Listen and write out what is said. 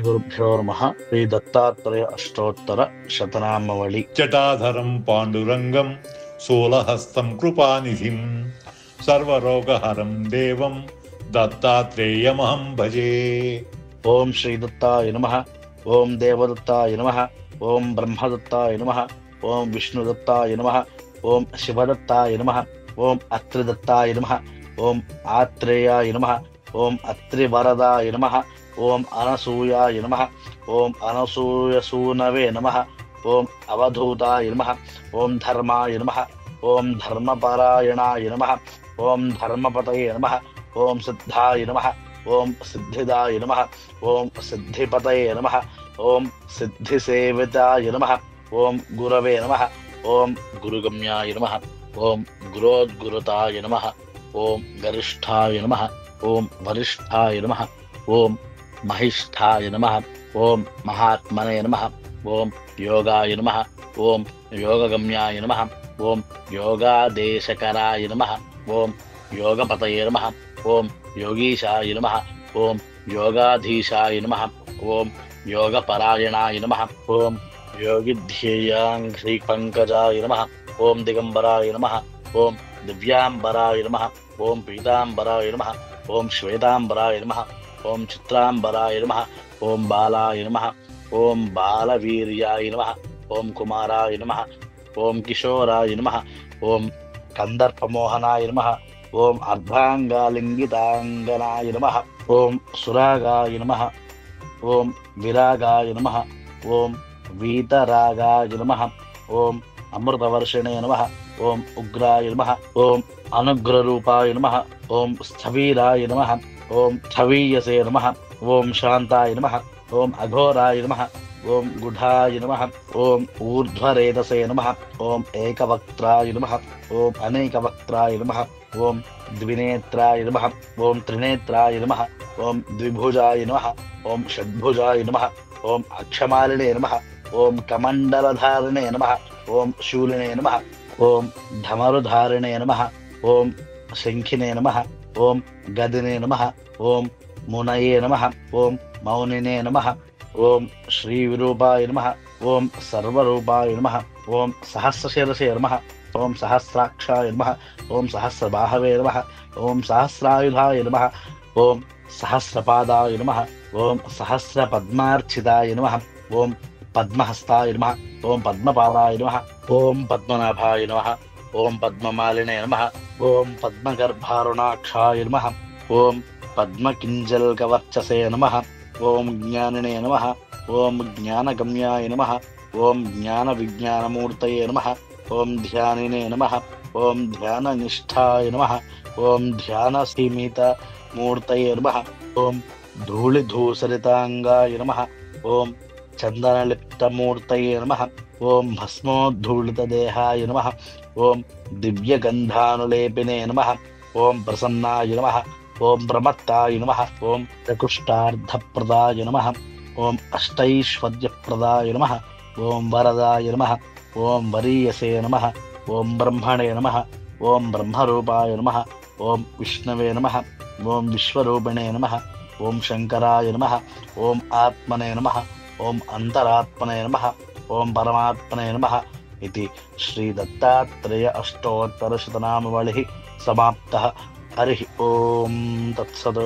श्रीगुरुभ्यो नमः। श्रीदत्तात्रेय अष्टोत्तर शतनामावळि। जटाधरं पाण्डुरङ्गं शूलहस्तं कृपानिधिं सर्वरोगहरं देवं दत्तात्रेयमहं भजे। ओं श्रीदत्ताय नमः। ओं देवदत्ताय नमः। ओं ब्रह्मदत्ताय नमः। ओं विष्णुदत्ताय नमः। ओं शिवदत्ताय नमः। ओं अत्रिदत्ताय नमः। ओं आत्रेयाय नमः। ओं अत्रिवरदाय नमः। ओं अनसूयाय नमः। ओं अनसूयसूनवे नमः। ओं अवधूताय नमः। ओं धर्माय नमः। ओं धर्मपरायणाय नमः। ओं धर्मपतये नमः। ओं सिद्धाय नमः। ओं सिद्धिदाय नमः। ओं सिद्धिपतये नमः। ओं सिद्धिसेविताय नमः। ओं गुरवे नमः। ओं गुरुगम्याय नमः। ओं गुरोद्गुरुताय नमः। ओं गरिष्ठाय नमः। ओं वरिष्ठाय नमः। ओं महिष्ठाय नमः। ओं महात्मने नमः। ओं योगाय नमः। ओं योगगम्याय नमः। ओं योगादेशकराय नमः। ओं योगपतये नमः। ओं योगीशाय नमः। ओं योगाधीशाय नमः। ओं योगपरायणाय नमः। ओं योगिध्येयाङ्घ्रिपङ्कजाय नमः। ओं दिगम्बराय नमः। ओं दिव्याम्बराय नमः। ओं पीताम्बराय नमः। ओं श्वेताम्बराय नमः। ओं चित्राम्बराय नमः। ओं बालाय नमः। ओं बालवीर्याय नमः। ओं कुमाराय नमः। ओं किशोराय नमः। ओं कन्दर्पमोहनाय नमः। ओं अर्धाङ्गालिङ्गिताङ्गनाय नमः। ओं सुरागाय नमः। ओं विरागाय नमः। ओं वीतरागाय नमः। ओं अमृतवर्षिणे नमः। ओं उग्राय नमः। ओं अनुग्ररूपाय नमः। ओं स्थवीराय नमः। ओं स्थवीयसे नमः। ओं शान्ताय नमः। ओं अघोराय नमः। ओं गुढाय नमः। ओं ऊर्ध्वरेतसे नमः। ओं एकवक्त्राय नमः। ओं अनेकवक्त्राय नमः। ओं द्विनेत्राय नमः। ओं त्रिनेत्राय नमः। ओं द्विभुजाय नमः। ओं षड्भुजाय नमः। ओं अक्षमालिने नमः। ओं कमण्डलधारिणे नमः। ओं शूलिने नमः। ओं धमरुधारिणे नमः। ओं शङ्खिने नमः। ओं गदिने नमः। ओं मुनये नमः। ओं मौनिने नमः। ओं श्रीविरूपाय नमः। ओं सर्वरूपाय नमः। ओं सहस्रशिरसे नमः। ओं सहस्राक्षाय नमः। ओं सहस्रबाहवे नमः। ओं सहस्रायुधाय नमः। ओं सहस्रपादाय नमः। ओं सहस्रपद्मार्चिताय नमः। ओं पद्महस्ताय नमः। ओं पद्मपादाय नमः। ओं पद्मनाभाय नमः। ओं पद्ममालिने नमः। ओं पद्मगर्भारुणाक्षाय नमः। ओं पद्मकिञ्जल्कवर्चसे नमः। ओं ज्ञानिने नमः। ओं ज्ञानगम्याय नमः। ओं ज्ञानविज्ञानमूर्तये नमः। ओं ध्यानिने नमः। ओं ध्याननिष्ठाय नमः। ओं ध्यानसीमितमूर्तये नमः। ओं धूलिधूसरिताङ्गाय नमः। ओं चन्दनलिप्तमूर्तये नमः। ओं भस्मोद्धूलितदेहाय नमः। ओं दिव्यगन्धानुलेपिने नमः। ओं प्रसन्नाय नमः। ओं प्रमत्ताय नमः। ओं प्रकुष्टार्धप्रदाय नमः। ओं अष्टैश्वर्यप्रदाय नमः। ओं वरदाय नमः। ओं वरीयसे नमः। ओं ब्रह्मणे नमः। ओं ब्रह्मरूपाय नमः। ओं विष्णवे नमः। ओं विश्वरूपिणे नमः। ओं शङ्कराय नमः। ओं आत्मने नमः। ओं अन्तरात्मने नमः। ओं परमात्मने नमः इति श्रीदत्तात्रेय अष्टोत्तरशतनामावलिः समाप्तः। हरिः ओं तत्सत्।